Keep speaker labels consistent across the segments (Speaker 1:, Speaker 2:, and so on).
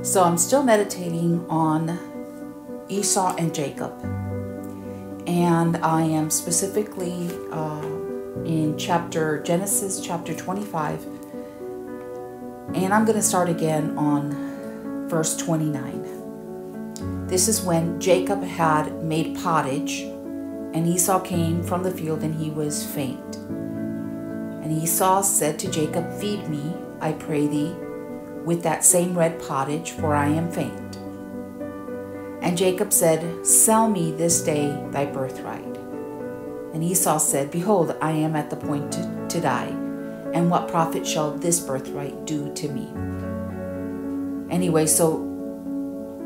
Speaker 1: So I'm still meditating on Esau and Jacob, and I am specifically in Genesis chapter 25, and I'm going to start again on verse 29. This is when Jacob had made pottage, and Esau came from the field, and he was faint. And Esau said to Jacob, "Feed me, I pray thee, with that same red pottage, for I am faint." And Jacob said, "Sell me this day thy birthright." And Esau said, "Behold, I am at the point to die, and what profit shall this birthright do to me?" Anyway, so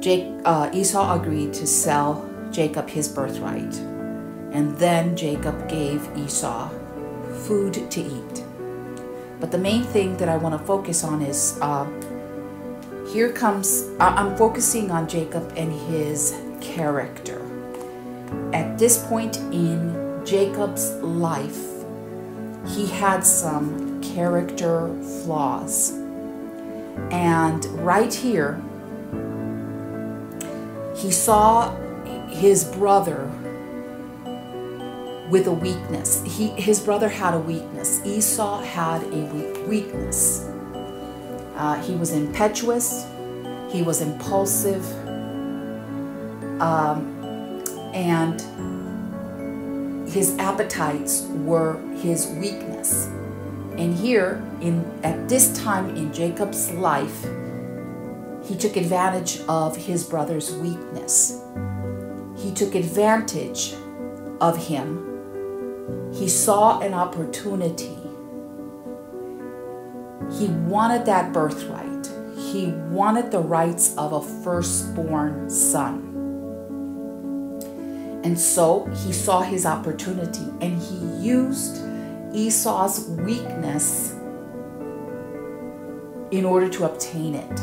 Speaker 1: Esau agreed to sell Jacob his birthright. And then Jacob gave Esau food to eat. But the main thing that I want to focus on is I'm focusing on Jacob and his character. At this point in Jacob's life, he had some character flaws. And right here, he saw his brother with a weakness. His brother had a weakness. Esau had a weakness. He was impetuous. He was impulsive. And his appetites were his weakness. And here, at this time in Jacob's life, he took advantage of his brother's weakness. He took advantage of him. He saw an opportunity. He wanted that birthright. He wanted the rights of a firstborn son. And so he saw his opportunity, and he used Esau's weakness in order to obtain it.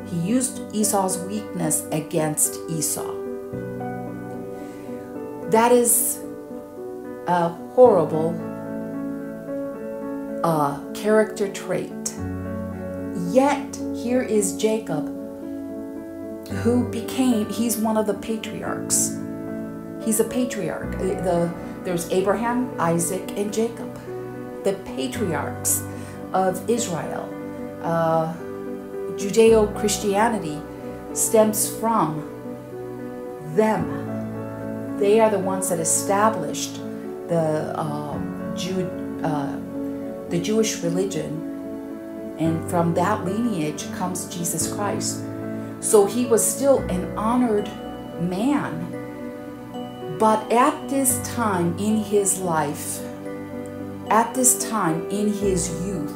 Speaker 1: He used Esau's weakness against Esau. That is a horrible character trait. Yet, here is Jacob, he's one of the patriarchs. He's a patriarch. There's Abraham, Isaac, and Jacob, the patriarchs of Israel. Judeo-Christianity stems from them. They are the ones that established the Jewish religion, and from that lineage comes Jesus Christ. So he was still an honored man. But at this time in his life, at this time in his youth,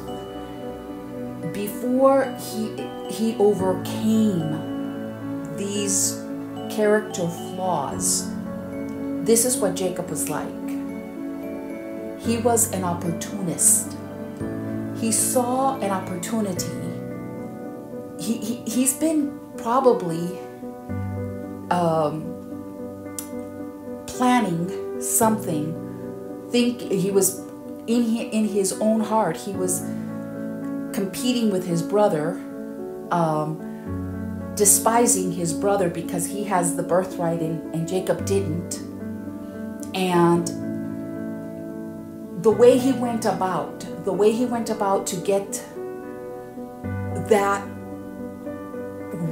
Speaker 1: before he overcame these character flaws, this is what Jacob was like. He was an opportunist. He saw an opportunity. He's been probably planning something. He was in his own heart. He was competing with his brother, despising his brother because he has the birthright and Jacob didn't. And the way he went about to get that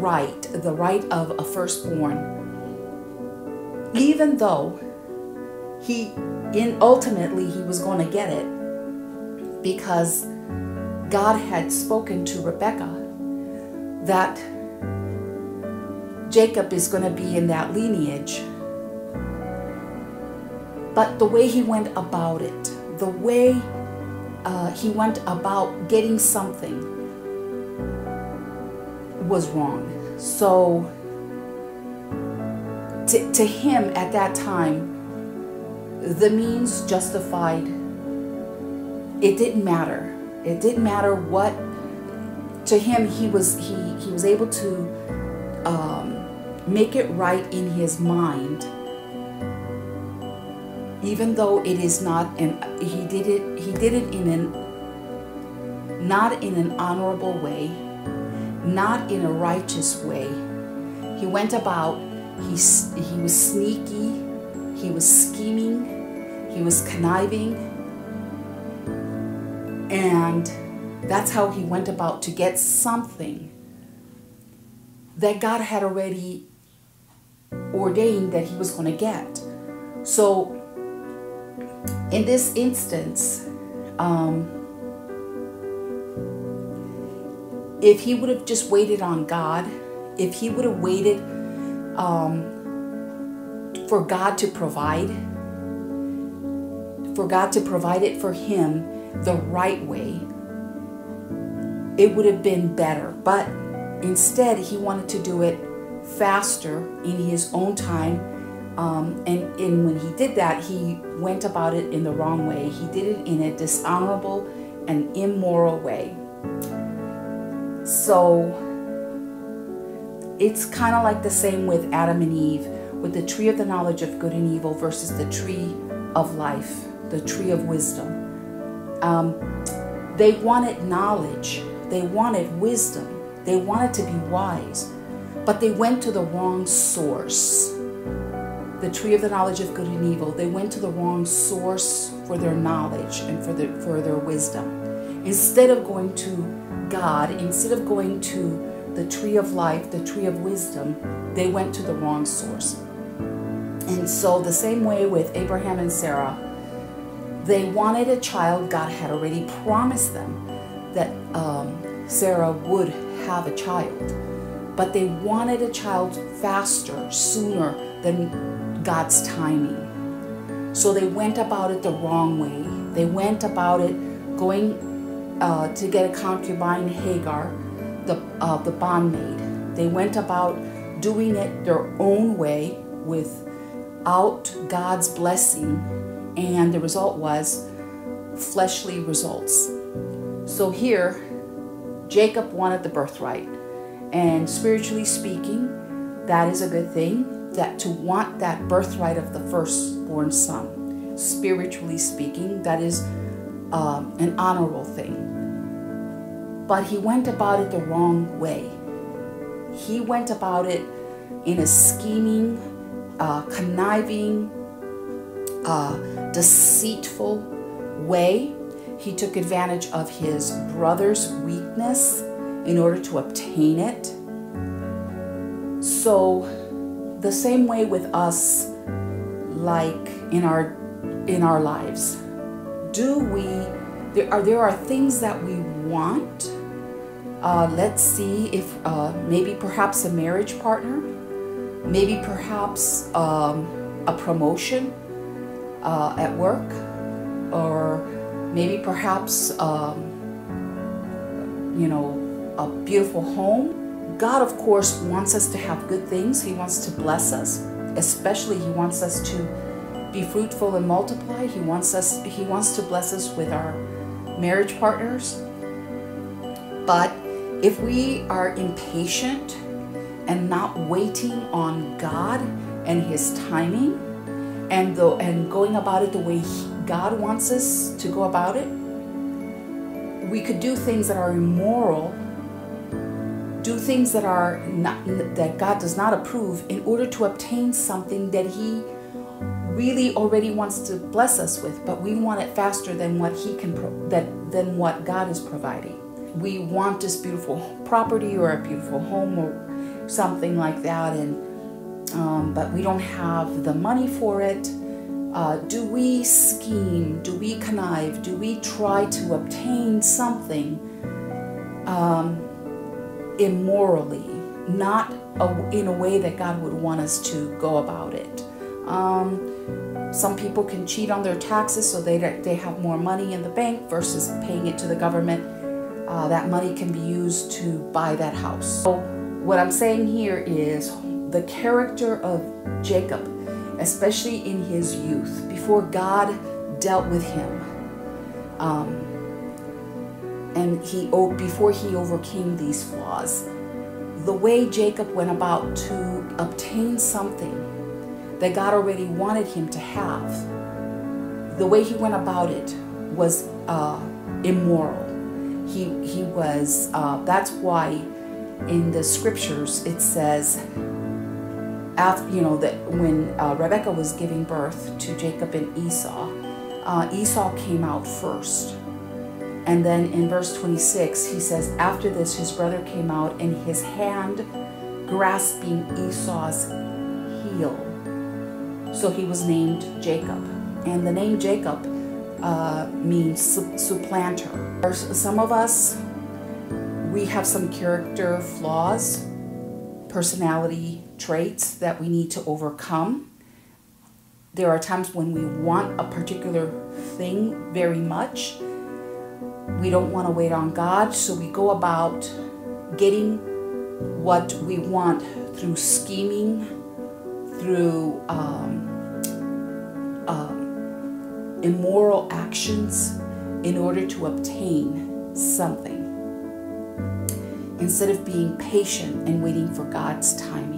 Speaker 1: right, the right of a firstborn, even though ultimately he was going to get it because God had spoken to Rebekah that Jacob is going to be in that lineage. But the way he went about it, the way he went about getting something was wrong. So to him at that time, the means justified. It didn't matter. It didn't matter what. To him, he was able to make it right in his mind, even though it is not. And he did it in not in an honorable way, not in a righteous way. He went about, he was sneaky, he was scheming, he was conniving, and that's how he went about to get something that God had already ordained that he was going to get. So in this instance, if he would have just waited on God, if he would have waited for God to provide it for him the right way, it would have been better. But instead, he wanted to do it faster in his own time. And when he did that, he went about it in the wrong way. He did it in a dishonorable and immoral way. So it's kind of like the same with Adam and Eve, with the tree of the knowledge of good and evil versus the tree of life, the tree of wisdom. They wanted knowledge. They wanted wisdom. They wanted to be wise, but they went to the wrong source. The tree of the knowledge of good and evil, they went to the wrong source for their knowledge and for their wisdom. Instead of going to God, instead of going to the tree of life, the tree of wisdom, they went to the wrong source. And so the same way with Abraham and Sarah, they wanted a child. God had already promised them that Sarah would have a child, but they wanted a child faster, sooner than God's timing. So they went about it the wrong way. They went about it going to get a concubine, Hagar, the bondmaid. They went about doing it their own way without God's blessing, and the result was fleshly results. So here, Jacob wanted the birthright, and spiritually speaking, that is a good thing, that to want that birthright of the firstborn son. Spiritually speaking, that is an honorable thing. But he went about it the wrong way. He went about it in a scheming, conniving, deceitful way. He took advantage of his brother's weakness in order to obtain it. So the same way with us, like in our lives, there are things that we want. Let's see if maybe perhaps a marriage partner, maybe perhaps a promotion at work, or maybe perhaps a beautiful home. God, of course, wants us to have good things. He wants to bless us. Especially, he wants us to be fruitful and multiply. He wants to bless us with our marriage partners. But if we are impatient and not waiting on God and his timing, and going about it the way God wants us to go about it, we could do things that are immoral, do things that God does not approve in order to obtain something that he really already wants to bless us with, but we want it faster than what than what God is providing. We want this beautiful property or a beautiful home or something like that, but we don't have the money for it. Do we scheme? Do we connive? Do we try to obtain something immorally, not in a way that God would want us to go about it? Some people can cheat on their taxes so they have more money in the bank versus paying it to the government. That money can be used to buy that house. So what I'm saying here is the character of Jacob, especially in his youth, before God dealt with him, and before he overcame these flaws, the way Jacob went about to obtain something that God already wanted him to have, the way he went about it was immoral. He was. That's why in the scriptures, it says, after, that when Rebekah was giving birth to Jacob and Esau, Esau came out first. And then in verse 26, he says, after this, his brother came out, and his hand grasping Esau's heel. So he was named Jacob. And the name Jacob means supplanter. Some of us, we have some character flaws, personality traits that we need to overcome. There are times when we want a particular thing very much. We don't want to wait on God, so we go about getting what we want through scheming, through immoral actions in order to obtain something, instead of being patient and waiting for God's timing.